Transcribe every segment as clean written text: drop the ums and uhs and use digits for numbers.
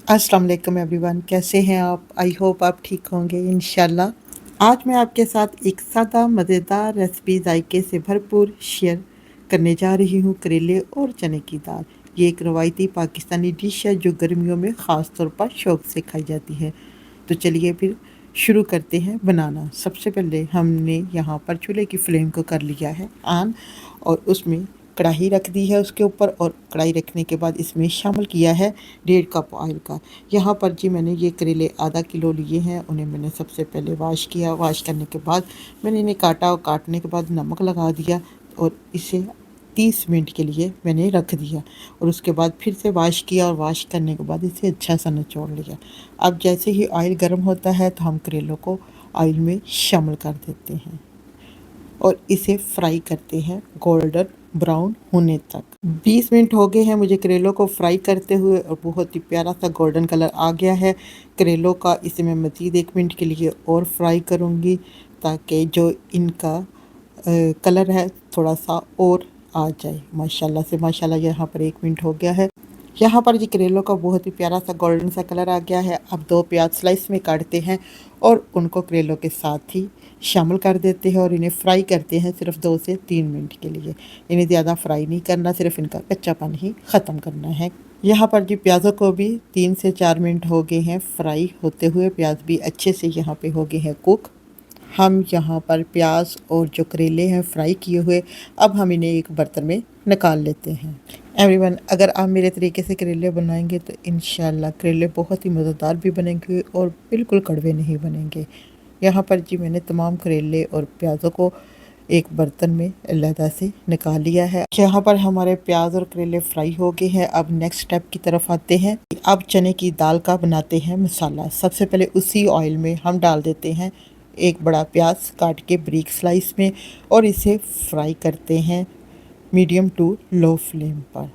अस्सलाम वालेकुम एवरीवन, कैसे हैं आप? आई होप आप ठीक होंगे इंशाल्लाह। आज मैं आपके साथ एक सादा मज़ेदार रेसिपी जायके से भरपूर शेयर करने जा रही हूँ, करेले और चने की दाल। ये एक रवायती पाकिस्तानी डिश है जो गर्मियों में ख़ास तौर पर शौक़ से खाई जाती है। तो चलिए फिर शुरू करते हैं बनाना। सबसे पहले हमने यहाँ पर चूल्हे की फ्लेम को कर लिया है ऑन और उसमें कढ़ाई रख दी है उसके ऊपर, और कढ़ाई रखने के बाद इसमें शामिल किया है 1.5 कप ऑयल का। यहाँ पर जी मैंने ये करेले आधा किलो लिए हैं, उन्हें मैंने सबसे पहले वॉश किया। वॉश करने के बाद मैंने इन्हें काटा और काटने के बाद नमक लगा दिया और इसे 30 मिनट के लिए मैंने रख दिया, और उसके बाद फिर से वॉश किया और वॉश करने के बाद इसे अच्छा सा निचोड़ लिया। अब जैसे ही ऑयल गर्म होता है तो हम करेलों को ऑयल में शामिल कर देते हैं और इसे फ्राई करते हैं गोल्डन ब्राउन होने तक। 20 मिनट हो गए हैं मुझे करेलों को फ्राई करते हुए और बहुत ही प्यारा सा गोल्डन कलर आ गया है करेलों का। इसे मैं मज़ीद 1 मिनट के लिए और फ्राई करूँगी ताकि जो इनका कलर है थोड़ा सा और आ जाए। माशाल्लाह से माशाल्लाह यहाँ पर 1 मिनट हो गया है। यहाँ पर जी करेलों का बहुत ही प्यारा सा गोल्डन सा कलर आ गया है। अब 2 प्याज स्लाइस में काटते हैं और उनको करेलों के साथ ही शामिल कर देते हैं और इन्हें फ्राई करते हैं सिर्फ 2 से 3 मिनट के लिए। इन्हें ज़्यादा फ्राई नहीं करना, सिर्फ इनका कच्चापन ही ख़त्म करना है। यहाँ पर जी प्याज़ों को भी 3 से 4 मिनट हो गए हैं फ्राई होते हुए। प्याज भी अच्छे से यहाँ पे हो गए हैं कुक। हम यहाँ पर प्याज और जो करेले हैं फ्राई किए हुए, अब हम इन्हें एक बर्तन में निकाल लेते हैं। एवरीवन, अगर आप मेरे तरीके से करेले बनाएंगे तो इंशाल्लाह करेले बहुत ही मज़ेदार भी बनेंगे और बिल्कुल कड़वे नहीं बनेंगे। यहाँ पर जी मैंने तमाम करेले और प्याज़ों को एक बर्तन में अलहदा से निकाल लिया है। यहाँ पर हमारे प्याज और करेले फ्राई हो गए हैं। अब नेक्स्ट स्टेप की तरफ आते हैं। अब चने की दाल का बनाते हैं मसाला। सबसे पहले उसी ऑयल में हम डाल देते हैं एक बड़ा प्याज काट के ब्रीक स्लाइस में, और इसे फ्राई करते हैं मीडियम टू लो फ्लेम पर,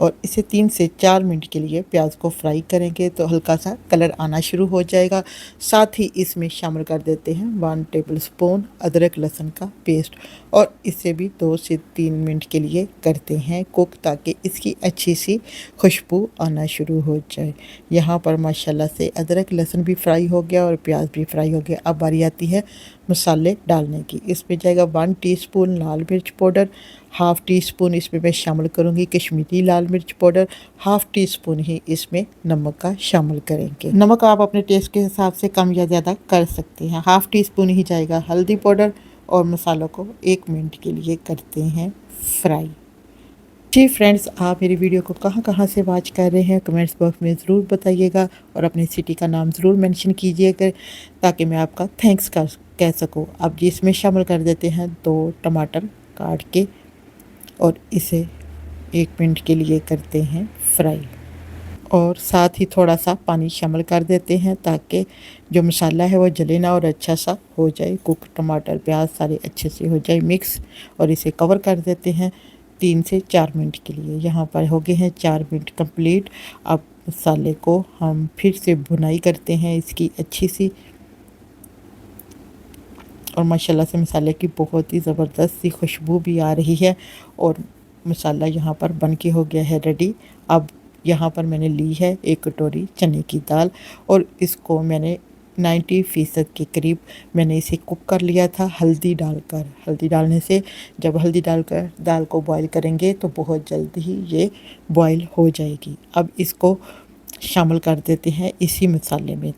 और इसे 3 से 4 मिनट के लिए प्याज को फ्राई करेंगे तो हल्का सा कलर आना शुरू हो जाएगा। साथ ही इसमें शामिल कर देते हैं 1 टेबलस्पून अदरक लहसुन का पेस्ट, और इसे भी 2 से 3 मिनट के लिए करते हैं कुक ताकि इसकी अच्छी सी खुशबू आना शुरू हो जाए। यहाँ पर माशाल्लाह से अदरक लहसुन भी फ्राई हो गया और प्याज भी फ्राई हो गया। अब बारी आती है मसाले डालने की। इसमें जाएगा 1 टीस्पून लाल मिर्च पाउडर, हाफ़ टी स्पून इसमें मैं शामिल करूँगी कश्मीरी लाल मिर्च पाउडर, हाफ़ टी स्पून ही इसमें नमक का शामिल करेंगे। नमक आप अपने टेस्ट के हिसाब से कम या ज़्यादा कर सकते हैं। हाफ़ टी स्पून ही जाएगा हल्दी पाउडर, और मसालों को 1 मिनट के लिए करते हैं फ्राई। जी फ्रेंड्स, आप मेरी वीडियो को कहाँ कहाँ से वॉच कर रहे हैं कमेंट्स बॉक्स में ज़रूर बताइएगा, और अपनी सिटी का नाम ज़रूर मेंशन कीजिएगा ताकि मैं आपका थैंक्स कह सकूँ। अब जी इसमें शामिल कर देते हैं 2 टमाटर काट के, और इसे 1 मिनट के लिए करते हैं फ्राई, और साथ ही थोड़ा सा पानी शामिल कर देते हैं ताकि जो मसाला है वो जले ना और अच्छा सा हो जाए कुक। टमाटर प्याज सारे अच्छे से हो जाए मिक्स, और इसे कवर कर देते हैं 3 से 4 मिनट के लिए। यहाँ पर हो गए हैं 4 मिनट कंप्लीट। अब मसाले को हम फिर से भुनाई करते हैं इसकी अच्छी सी, और माशाल्लाह से मसाले की बहुत ही ज़बरदस्त सी खुशबू भी आ रही है, और मसाला यहाँ पर बन के हो गया है रेडी। अब यहाँ पर मैंने ली है 1 कटोरी चने की दाल, और इसको मैंने 90% के करीब मैंने इसे कुक कर लिया था हल्दी डालकर। हल्दी डालने से जब हल्दी डालकर दाल को बॉईल करेंगे तो बहुत जल्द ही ये बॉईल हो जाएगी। अब इसको शामिल कर देते हैं इसी मसाले में,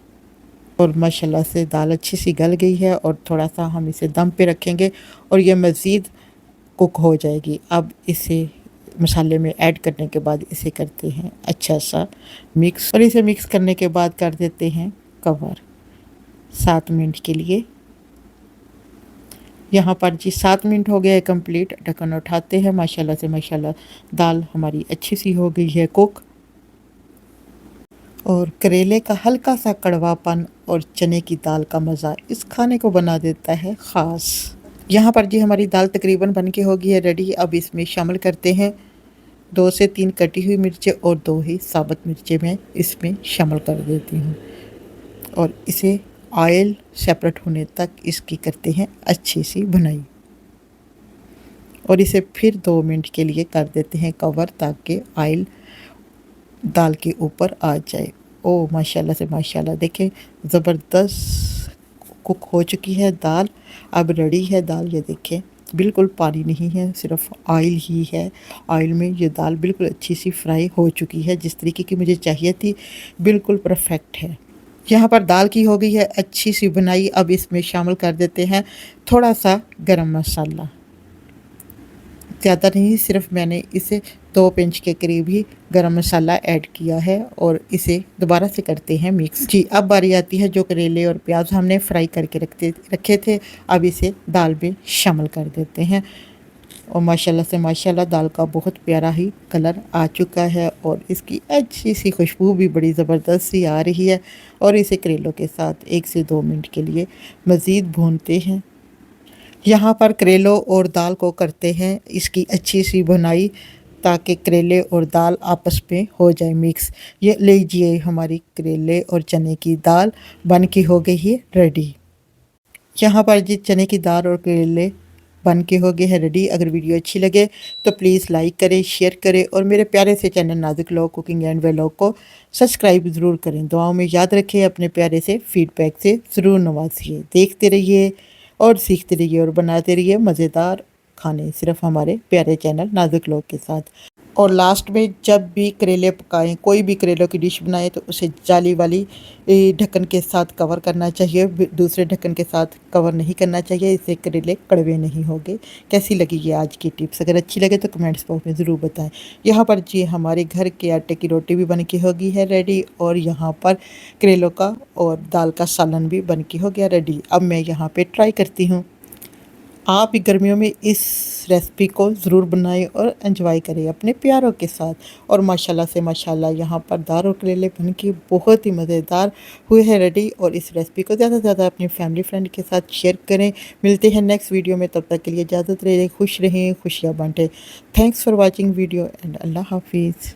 और माशाल्लाह से दाल अच्छी सी गल गई है, और थोड़ा सा हम इसे दम पे रखेंगे और ये मज़ीद कुक हो जाएगी। अब इसे मसाले में ऐड करने के बाद इसे करते हैं अच्छा सा मिक्स, और इसे मिक्स करने के बाद कर देते हैं कवर 7 मिनट के लिए। यहाँ पर जी 7 मिनट हो गया है कंप्लीट। ढक्कन उठाते हैं। माशाल्लाह से माशाल्लाह दाल हमारी अच्छी सी हो गई है कुक, और करेले का हल्का सा कड़वापन और चने की दाल का मज़ा इस खाने को बना देता है ख़ास। यहाँ पर जी हमारी दाल तकरीबन बन के हो गई है रेडी। अब इसमें शामिल करते हैं 2 से 3 कटी हुई मिर्चें और 2 ही साबुत मिर्चें मैं इसमें शामिल कर देती हूँ, और इसे ऑयल सेपरेट होने तक इसकी करते हैं अच्छी सी भुनाई, और इसे फिर 2 मिनट के लिए कर देते हैं कवर ताकि ऑयल दाल के ऊपर आ जाए। ओ माशाल्लाह से माशाल्लाह, देखें ज़बरदस्त कुक हो चुकी है दाल। अब रेडी है दाल, ये देखें बिल्कुल पानी नहीं है, सिर्फ ऑयल ही है। ऑयल में ये दाल बिल्कुल अच्छी सी फ्राई हो चुकी है, जिस तरीके की मुझे चाहिए थी, बिल्कुल परफेक्ट है। यहाँ पर दाल की हो गई है अच्छी सी बुनाई। अब इसमें शामिल कर देते हैं थोड़ा सा गरम मसाला, ज़्यादा नहीं, सिर्फ मैंने इसे 2 पिंच के करीब ही गरम मसाला ऐड किया है और इसे दोबारा से करते हैं मिक्स। जी, अब बारी आती है जो करेले और प्याज हमने फ्राई करके रखे थे, अब इसे दाल में शामिल कर देते हैं। और माशाल्लाह से माशाल्लाह दाल का बहुत प्यारा ही कलर आ चुका है और इसकी अच्छी सी खुशबू भी बड़ी ज़बरदस्त सी आ रही है। और इसे करेलों के साथ 1 से 2 मिनट के लिए मज़ीद भूनते हैं। यहाँ पर करेलों और दाल को करते हैं इसकी अच्छी सी भुनाई, ताकि करेले और दाल आपस में हो जाए मिक्स। ये लीजिए हमारी करेले और चने की दाल बन के हो गई है रेडी। यहाँ पर जी चने की दाल और करेले बन के हो गए हैं रेडी। अगर वीडियो अच्छी लगे तो प्लीज़ लाइक करें, शेयर करें और मेरे प्यारे से चैनल नाज़ुक लोग कुकिंग एंड व्लॉग को सब्सक्राइब ज़रूर करें। दुआओं में याद रखें, अपने प्यारे से फीडबैक से ज़रूर नवाजिए। देखते रहिए और सीखते रहिए और बनाते रहिए मज़ेदार खाने, सिर्फ हमारे प्यारे चैनल नाज़ुक लोग के साथ। और लास्ट में जब भी करेले पकाएं, कोई भी करेलों की डिश बनाएं, तो उसे जाली वाली ढक्कन के साथ कवर करना चाहिए, दूसरे ढक्कन के साथ कवर नहीं करना चाहिए, इससे करेले कड़वे नहीं होंगे। कैसी लगी ये आज की टिप्स? अगर अच्छी लगे तो कमेंट्स बॉक्स में ज़रूर बताएं। यहाँ पर जी हमारे घर के आटे की रोटी भी बन के हो गई है रेडी और यहाँ पर करेलों का और दाल का सालन भी बन के हो गया रेडी। अब मैं यहाँ पर ट्राई करती हूँ। आप भी गर्मियों में इस रेसिपी को ज़रूर बनाएं और एंजॉय करें अपने प्यारों के साथ। और माशाल्लाह से माशाल्लाह यहाँ पर दाल और करेले बन के बहुत ही मज़ेदार हुए हैं रेडी। और इस रेसिपी को ज़्यादा से ज़्यादा अपनी फैमिली फ्रेंड के साथ शेयर करें। मिलते हैं नेक्स्ट वीडियो में, तब तक के लिए इजाज़त रहे, खुश रहें, खुशियाँ बांटें। Thanks for watching video and अल्लाह हाफिज़।